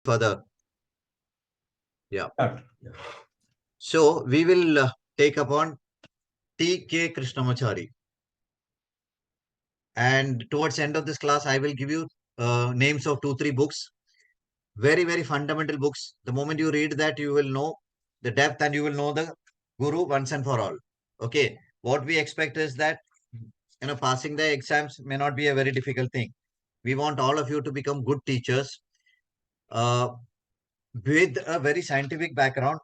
further. Yeah. Start. So we will take upon T.K. Krishnamacharya. And towards the end of this class, I will give you names of 2, 3 books. Very, very fundamental books. The moment you read that, you will know the depth and you will know the Guru once and for all. Okay. What we expect is that, passing the exams may not be a very difficult thing. We want all of you to become good teachers uh, with a very scientific background,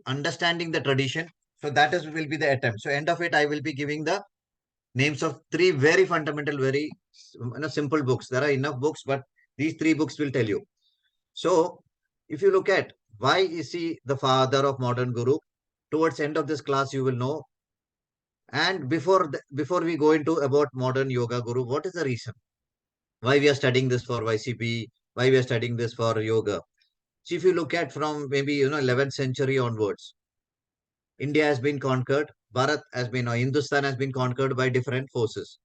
understanding the tradition. So that is will be the attempt. So end of it, I will be giving the names of 3 very fundamental, very simple books. There are enough books, but these 3 books will tell you. So if you look at why is he the father of modern Guru, towards end of this class you will know. And before we go into about modern yoga Guru, what is the reason why we are studying this for YCP, why we are studying this for yoga? See, if you look at from maybe 11th century onwards, India has been conquered. Bharat has been, or Hindustan has been conquered by different forces.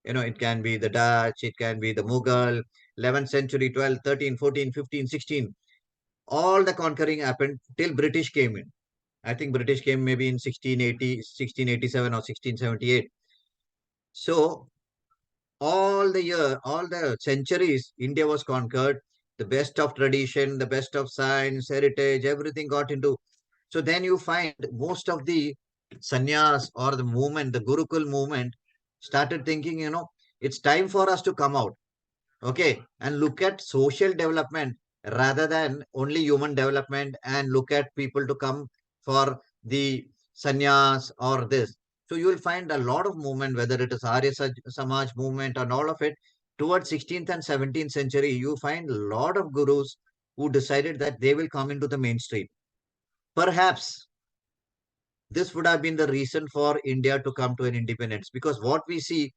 It can be the Dutch, it can be the Mughal, 11th century, 12, 13, 14, 15, 16. All the conquering happened till British came in. I think British came maybe in 1680, 1687 or 1678. So all the centuries, India was conquered. The best of tradition, the best of science, heritage, everything got into. So then you find most of the sannyas or the movement, the Gurukul movement, started thinking, it's time for us to come out, okay, and look at social development rather than only human development and look at people to come for the sannyas or this. So you will find a lot of movement, whether it is Arya Samaj movement and all of it. Towards 16th and 17th century, you find a lot of gurus who decided that they will come into the mainstream. Perhaps this would have been the reason for India to come to an independence, because what we see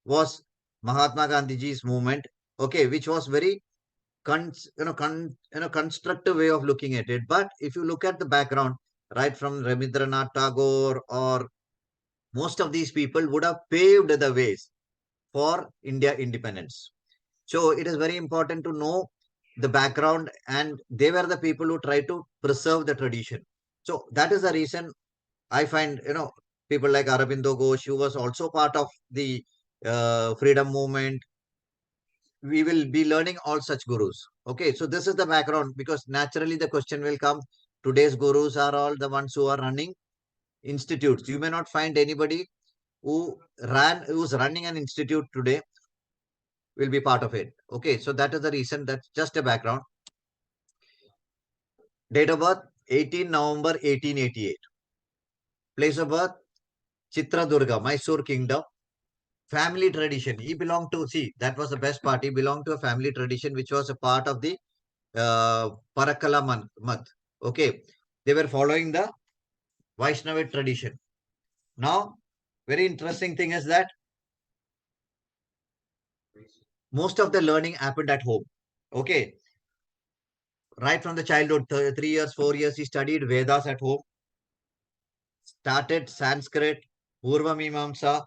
was Mahatma Gandhiji's movement, okay, which was very constructive way of looking at it. But if you look at the background, right from Rabindranath Tagore or most of these people would have paved the ways for India independence. So it is very important to know the background, and they were the people who tried to preserve the tradition. So that is the reason I find, people like Aurobindo Ghosh, who was also part of the freedom movement. We will be learning all such gurus. Okay, so this is the background, because naturally the question will come. Today's gurus are all the ones who are running institutes. You may not find anybody who's running an institute today will be part of it. Okay, so that is the reason. That's just a background. Date of birth 18 November 1888. Place of birth Chitradurga, Mysore Kingdom. Family tradition. He belonged to, see, that was the best part. He belonged to a family tradition which was a part of the Parakala Math. Okay, they were following the Vaishnava tradition. Now, very interesting thing is that most of the learning happened at home. Okay, right from the childhood, 3 years, 4 years, he studied Vedas at home, started Sanskrit, Purva Mimamsa,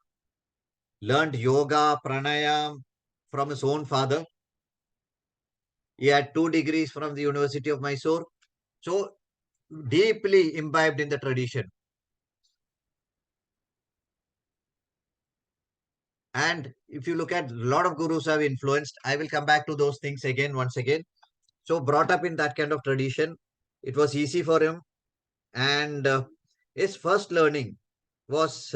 learned yoga, pranayam from his own father. He had 2 degrees from the University of Mysore. So, deeply imbibed in the tradition. And if you look at a lot of gurus have influenced, I will come back to those things again, once again. So brought up in that kind of tradition, it was easy for him. And his first learning was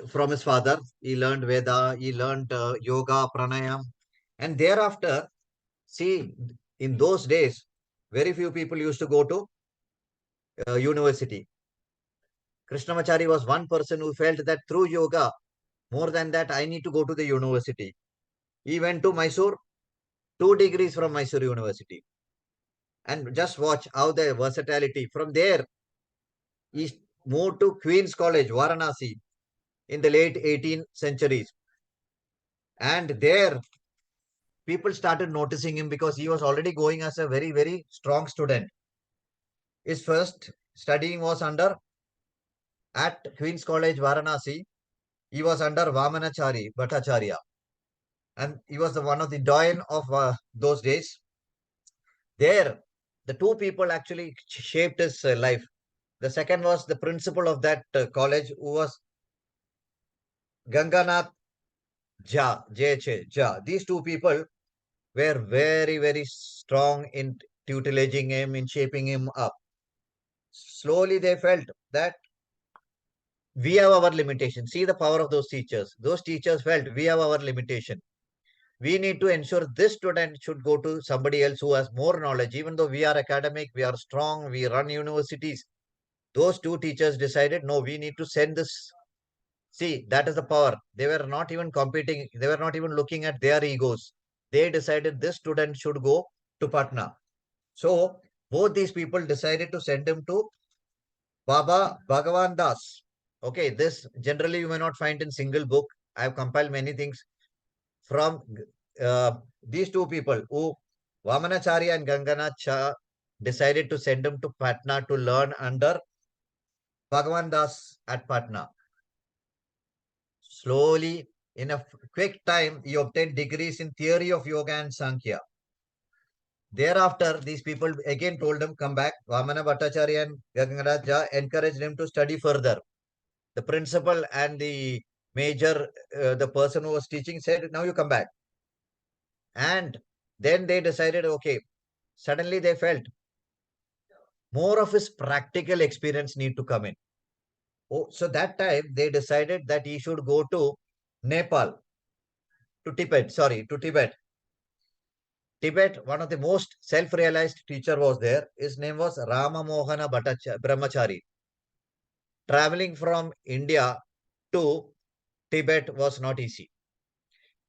from his father. He learned Veda, he learned yoga, pranayam. And thereafter, see, in those days, very few people used to go to university. Krishnamacharya was one person who felt that through yoga, more than that, I need to go to the university. He went to Mysore, 2 degrees from Mysore University. And just watch how the versatility. From there, he moved to Queen's College, Varanasi, in the late 18th centuries. And there, people started noticing him because he was already going as a very, very strong student. His first studying was at Queen's College, Varanasi. He was under Vamanachari Bhattacharya. And he was one of the doyen of those days. There, the two people actually shaped his life. The second was the principal of that college, who was Ganganath Jha. These two people were very, very strong in tutelaging him, in shaping him up. Slowly they felt that we have our limitation. See the power of those teachers. Those teachers felt we have our limitation. We need to ensure this student should go to somebody else who has more knowledge. Even though we are academic, we are strong, we run universities. Those two teachers decided, no, we need to send this. See, that is the power. They were not even competing. They were not even looking at their egos. They decided this student should go to Patna. So both these people decided to send him to Baba Bhagavan Das. Okay, this generally you may not find in single book. I have compiled many things from these two people who Vamanacharya and Ganganath Shah decided to send him to Patna to learn under Bhagavan Das at Patna. Slowly, in a quick time, he obtained degrees in theory of yoga and Sankhya. Thereafter, these people again told him, come back. Vamana Bhattacharya and Ganganath Jha encouraged him to study further. The principal and the major, the person who was teaching said, now you come back. And then they decided, okay, suddenly they felt more of his practical experience need to come in. Oh, so that time they decided that he should go to Nepal, to Tibet, sorry, to Tibet. Tibet, one of the most self-realized teacher was there. His name was Rama Mohana Brahmachari. Traveling from India to Tibet was not easy.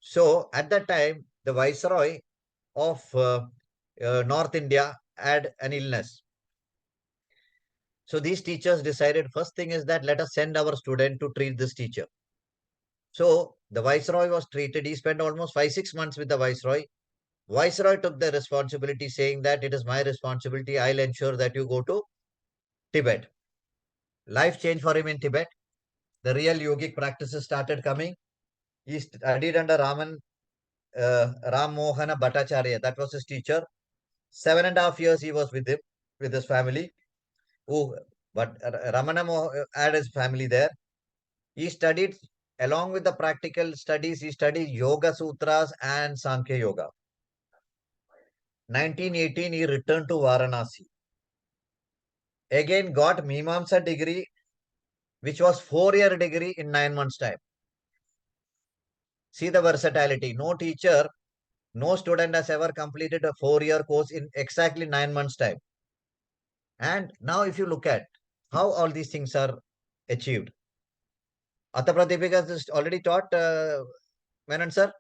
So at that time, the viceroy of North India had an illness. So these teachers decided, first thing is that let us send our student to treat this teacher. So the viceroy was treated. He spent almost 5-6 months with the viceroy. Viceroy took the responsibility, saying that it is my responsibility. I'll ensure that you go to Tibet. Life changed for him in Tibet. The real yogic practices started coming. He studied under Ram Mohana Bhattacharya. That was his teacher. 7.5 years he was with him, with his family. Who, but had his family there. He studied, along with the practical studies, he studied Yoga Sutras and Sankhya Yoga. 1918, he returned to Varanasi. Again, got Mimamsa degree, which was 4-year degree in 9 months' time. See the versatility. No teacher, no student has ever completed a 4-year course in exactly 9 months' time. And now, if you look at how all these things are achieved, Atha Pratipika is already taught, Menon sir.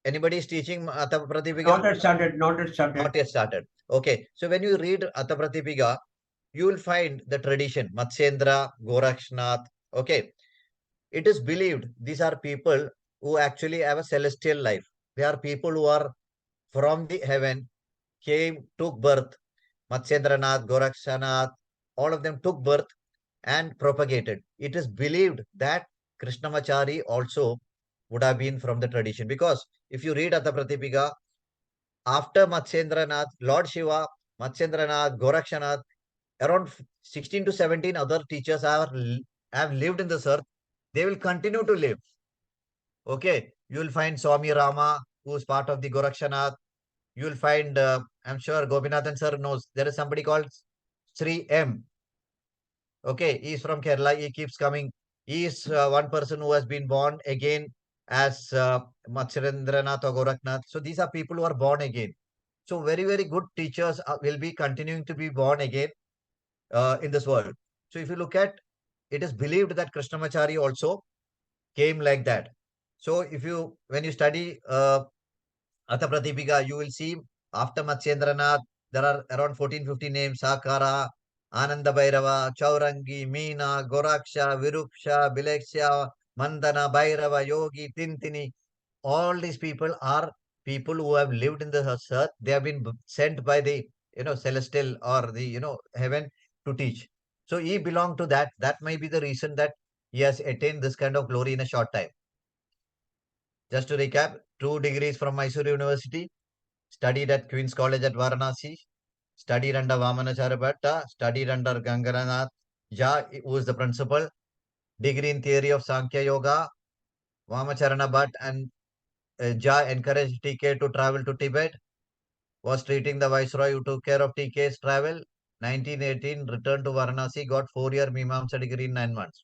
Anybody is teaching Atha Pratipika? Not yet started. Not yet started. Not yet started. Okay. So when you read Atha Pratipika, you will find the tradition, Matsyendra, Gorakshnath. Okay. It is believed these are people who actually have a celestial life. They are people who are from the heaven, came, took birth. Matsyendranath, Gorakshanath, all of them took birth and propagated. It is believed that Krishnamacharya also would have been from the tradition, because if you read Atha Pratipika, after Matsyendranath, Lord Shiva, Matsyendranath, Gorakshanath, around 16 to 17 other teachers have lived in this earth. They will continue to live. Okay, you will find Swami Rama, who is part of the Gorakshanath. You will find, I'm sure Gopinathan sir knows, there is somebody called Shri M. Okay, he is from Kerala. He keeps coming. He is one person who has been born again as Matsyendranath or Goraknath. So these are people who are born again. So very, very good teachers will be continuing to be born again in this world. So if you look at, it is believed that Krishnamacharya also came like that. So if you, when you study Atha Pratipika, you will see after Matsyendranath, there are around 14-15 names: Sakara, Ananda Bhairava, Chaurangi, Meena, Goraksha, Viruksha, Bileksha, Mandana, Bhairava, Yogi, Tintini. All these people are people who have lived in the earth. They have been sent by the, celestial or the, heaven to teach. So he belonged to that. That may be the reason that he has attained this kind of glory in a short time. Just to recap, 2 degrees from Mysore University, studied at Queen's College at Varanasi, studied under Vamanacharya Bhatta, studied under Gangaranath Jha, who is the principal, degree in theory of Sankhya Yoga. Vamacharana Bhatt and Jha encouraged TK to travel to Tibet, was treating the viceroy who took care of TK's travel. 1918, returned to Varanasi, got 4-year Mimamsa degree in 9 months.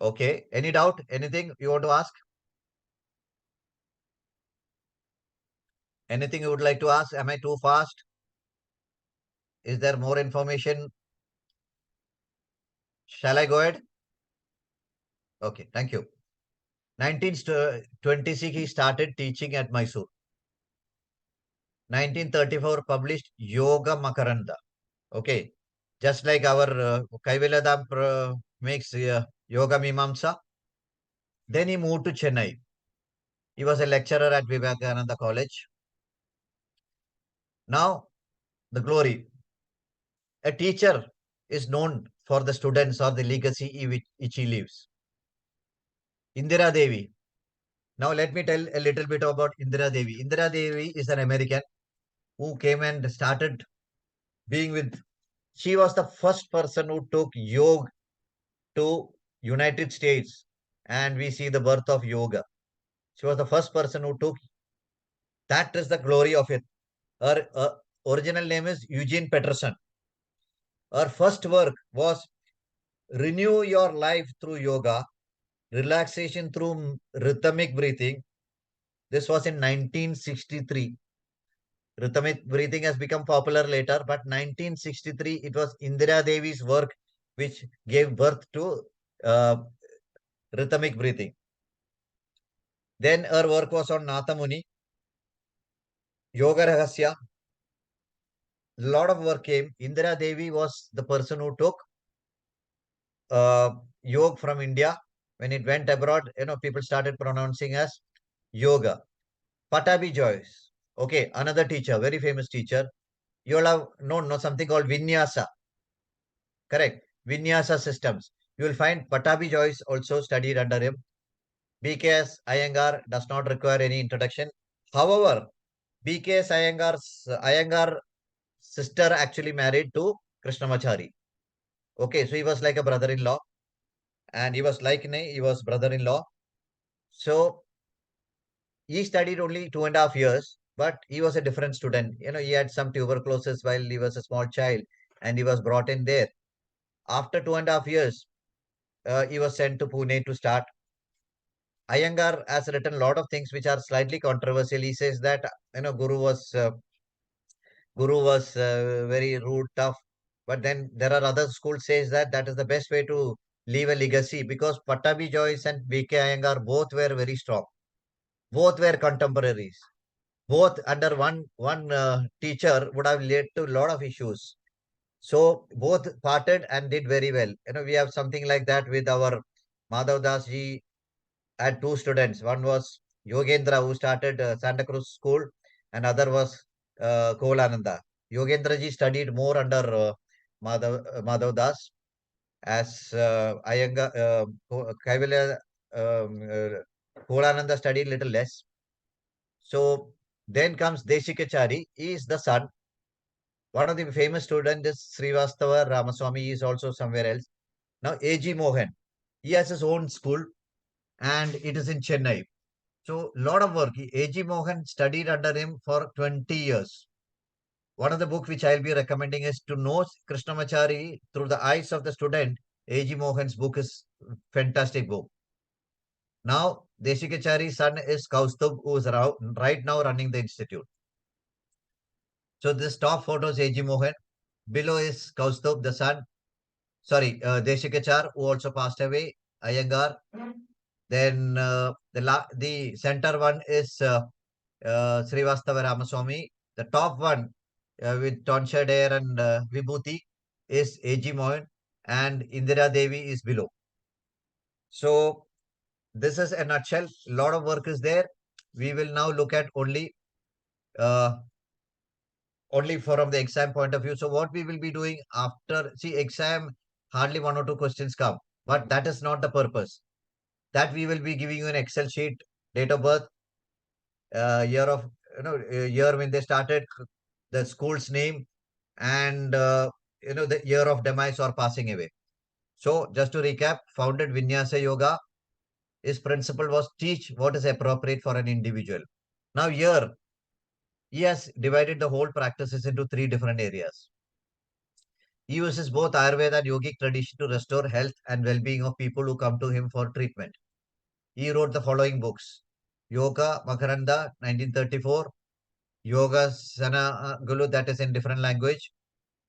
Okay, any doubt? Anything you want to ask? Anything you would like to ask? Am I too fast? Is there more information? Shall I go ahead? Okay, thank you. 1926, he started teaching at Mysore. 1934, published Yoga Makaranda. Okay, just like our Kaivalyadam makes Yoga Mimamsa. Then he moved to Chennai. He was a lecturer at Vivekananda College. Now, the glory. A teacher is known for the students or the legacy which he leaves. Indira Devi. Now, let me tell a little bit about Indira Devi. Indira Devi is an American who came and started being with. She was the first person who took yoga to United States, and we see the birth of yoga. She was the first person who took. That is the glory of it. Her original name is Eugene Peterson. Her first work was Renew Your Life Through Yoga, Relaxation Through Rhythmic Breathing. This was in 1963. Rhythmic breathing has become popular later, but 1963, it was Indira Devi's work which gave birth to uh, rhythmic breathing. Then her work was on Natha Muni, Yoga Rahasya. A lot of work came. Indira Devi was the person who took uh, yoga from India. When it went abroad, people started pronouncing as yoga. Patabi Joyce. Okay, another teacher, very famous teacher. You'll have known something called Vinyasa. Correct. Vinyasa systems. You will find Patabi Joyce also studied under him. BKS Iyengar does not require any introduction. However, BKS Iyengar sister actually married to Krishnamacharya. Okay, so he was like a brother-in-law, and he was like he was brother-in-law. So he studied only 2.5 years, but he was a different student. He had some tuberculosis while he was a small child, and he was brought in there. After 2.5 years, he was sent to Pune to start. Iyengar has written a lot of things which are slightly controversial. He says that Guru was very rude, tough. But then there are other schools says that that is the best way to leave a legacy because Patabi Joyce and B.K. Iyengar both were very strong. Both were contemporaries. Both under one teacher would have led to a lot of issues. So both parted and did very well. We have something like that with our Madhav Das ji had two students. One was Yogendra, who started Santa Cruz School, and other was Kolananda. Yogendra ji studied more under Madhav Das, as Kaivalya Kolananda studied little less. So then comes Deshikachari. He is the son. One of the famous students is Srivastava Ramaswamy. He is also somewhere else. Now A.G. Mohan. He has his own school, and it is in Chennai. So, lot of work. A.G. Mohan studied under him for 20 years. One of the book which I'll be recommending is To Know Krishnamacharya Through the Eyes of the Student. A.G. Mohan's book is fantastic book. Now, Deshikachari's son is Kaustubh, who is right now running the institute. So, this top photo is A.G. Mohan. Below is Kaustubh, the son. Sorry, Deshikachar, who also passed away. Iyengar. Then the center one is Srivastava Ramaswamy. The top one with tonsured hair and vibhuti is A.G. Mohan, and Indira Devi is below. So this is a nutshell. A lot of work is there. We will now look at uh, only from the exam point of view. So what we will be doing after, see, exam, hardly 1 or 2 questions come, but that is not the purpose. That we will be giving you an Excel sheet date of birth, year of, year when they started, the school's name, and the year of demise or passing away. So just to recap, founded Vinyasa Yoga. His principle was teach what is appropriate for an individual. Now here, he has divided the whole practices into three different areas. He uses both Ayurveda and Yogic tradition to restore health and well-being of people who come to him for treatment. He wrote the following books: Yoga Makaranda, 1934, Yoga Sana Gulu, that is in different language,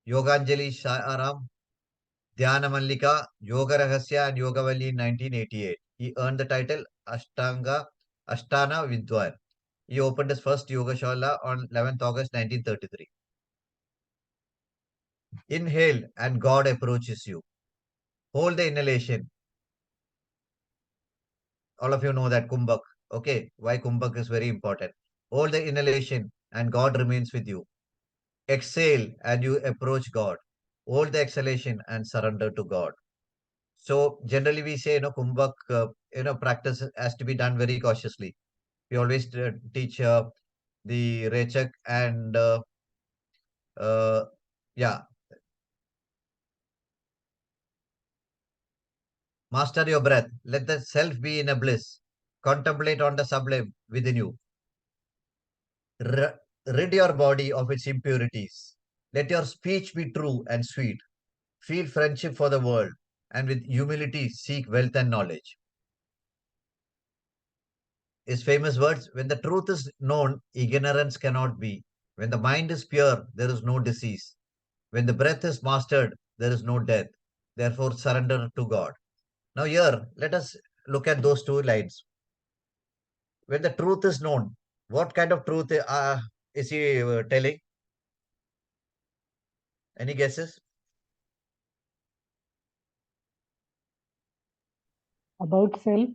Yoganjali Saram, Dhyana Mallika, Yoga Rahasya, and Yogavalli in 1988. He earned the title Ashtana Vidwan. He opened his first yoga shala on 11th August 1933. Inhale and God approaches you. Hold the inhalation. All of you know that Kumbhak. Okay, why Kumbhak is very important. Hold the inhalation and God remains with you. Exhale and you approach God. Hold the exhalation and surrender to God. So generally we say, Kumbhak, practice has to be done very cautiously. We always teach the Rechak and uh, yeah, master your breath. Let the self be in a bliss. Contemplate on the sublime within you. Rid your body of its impurities. Let your speech be true and sweet. Feel friendship for the world, and with humility seek wealth and knowledge. His famous words: when the truth is known, ignorance cannot be. When the mind is pure, there is no disease. When the breath is mastered, there is no death. Therefore, surrender to God. Now, here, let us look at those two lines. When the truth is known, what kind of truth is he telling? Any guesses? About self.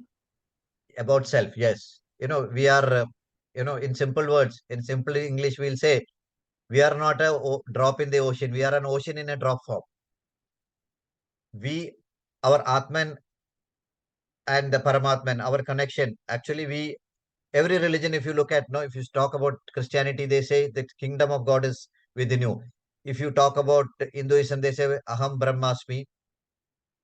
About self, yes. We are, in simple words, in simple English, we'll say, we are not a drop in the ocean. We are an ocean in a drop form. We, our Atman and the Paramatman, our connection, actually, every religion, if you look at, no, if you talk about Christianity, they say the kingdom of God is within you. If you talk about Hinduism, they say, Aham Brahmasmi.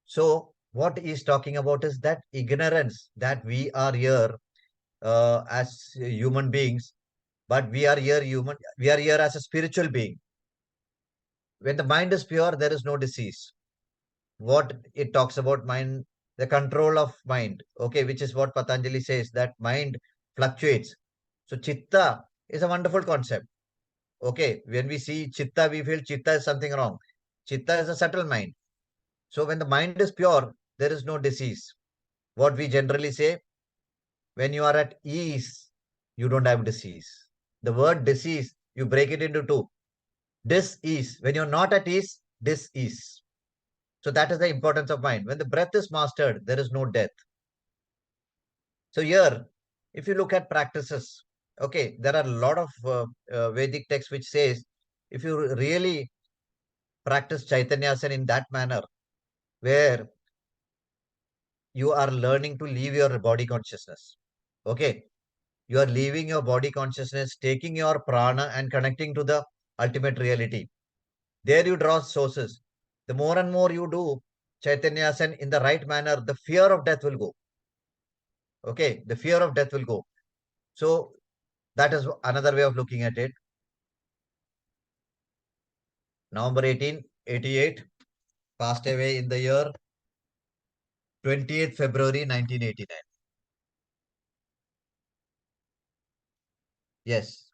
So, what he's talking about is that ignorance that we are here as human beings, but we are here human, we are here as a spiritual being. When the mind is pure, there is no disease. What it talks about mind, the control of mind, okay, which is what Patanjali says, that mind fluctuates. So chitta is a wonderful concept. Okay, when we see chitta, we feel chitta is something wrong. Chitta is a subtle mind. So when the mind is pure, there is no disease. What we generally say, when you are at ease, you don't have disease. The word disease, you break it into two. Dis-ease. When you're not at ease, dis-ease. So that is the importance of mind. When the breath is mastered, there is no death. So here, if you look at practices, okay, there are a lot of Vedic texts which says, if you really practice Chaitanyasana in that manner, where you are learning to leave your body consciousness. Okay, you are leaving your body consciousness, taking your prana and connecting to the ultimate reality. There you draw sources. The more and more you do Chaitanyasana in the right manner, the fear of death will go. Okay, the fear of death will go. So that is another way of looking at it. November 18, 88, passed away in the year 28th February 1989. Yes,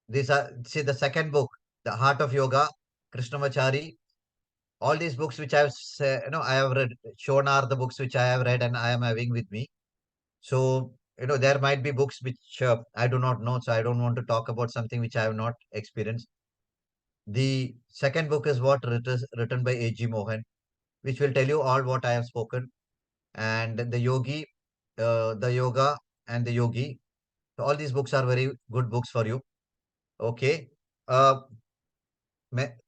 these are, see, the second book, The Heart of Yoga, Krishnamacharya. All these books which I have read, shown are the books which I have read and I am having with me. So, there might be books which I do not know, so I don't want to talk about something which I have not experienced. The second book is what written by A.G. Mohan, which will tell you all what I have spoken. And the Yogi, the Yoga, and the Yogi. So all these books are very good books for you. Okay. Uh,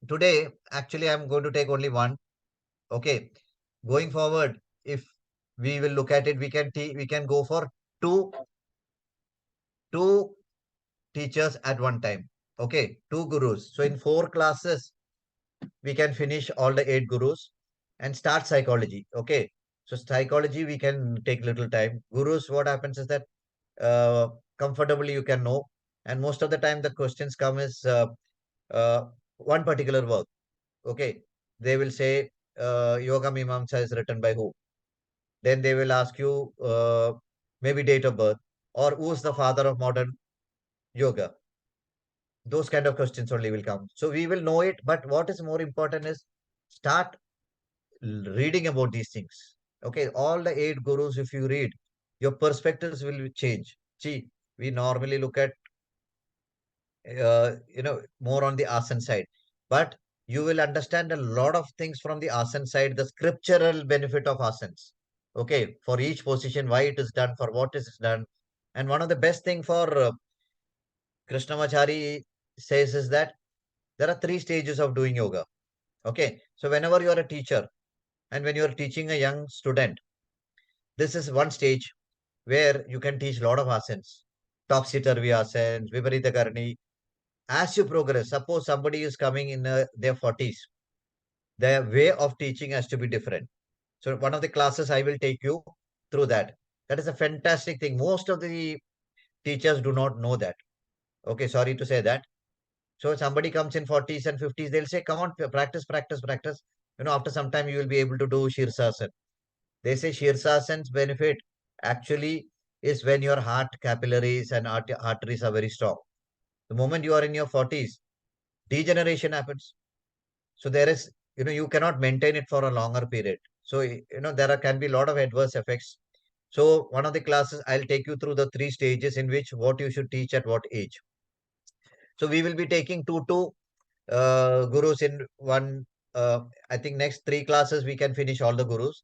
Today, actually, I'm going to take only one. Okay. Going forward, if we will look at it, we can go for two teachers at one time. Okay, two gurus. So in 4 classes, we can finish all the 8 gurus and start psychology. Okay, so psychology we can take little time. Gurus, what happens is that uh, comfortably you can know, and most of the time the questions come is uh, one particular work. Okay, they will say Yoga Mimamsa is written by who? Then they will ask you maybe date of birth or who's the father of modern yoga. Those kind of questions only will come. So we will know it, but what is more important is start reading about these things. Okay, all the 8 gurus, if you read, your perspectives will change. See, we normally look at more on the asana side, but you will understand a lot of things from the asana side, the scriptural benefit of asanas. Okay, for each position, why it is done, for what is done. And one of the best thing for Krishnamacharya says is that there are 3 stages of doing yoga. Okay, so whenever you are a teacher and when you are teaching a young student, this is one stage where you can teach a lot of asanas, Topsy-turvy asanas, Viparita Karani. As you progress, suppose somebody is coming in their 40s, their way of teaching has to be different. So one of the classes I will take you through that. That is a fantastic thing. Most of the teachers do not know that. Okay, sorry to say that. So somebody comes in 40s and 50s, they'll say, come on, practice, practice, practice. After some time you will be able to do Shirsasan. They say Shirsasan's benefit actually is when your heart capillaries and arteries are very strong. The moment you are in your 40s, degeneration happens. So there is, you cannot maintain it for a longer period. So, there can be a lot of adverse effects. So one of the classes, I'll take you through the 3 stages in which what you should teach at what age. So we will be taking two gurus in one. I think next 3 classes we can finish all the gurus,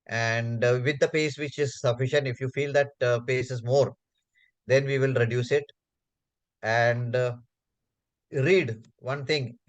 and with the pace which is sufficient. If you feel that pace is more, then we will reduce it and read one thing.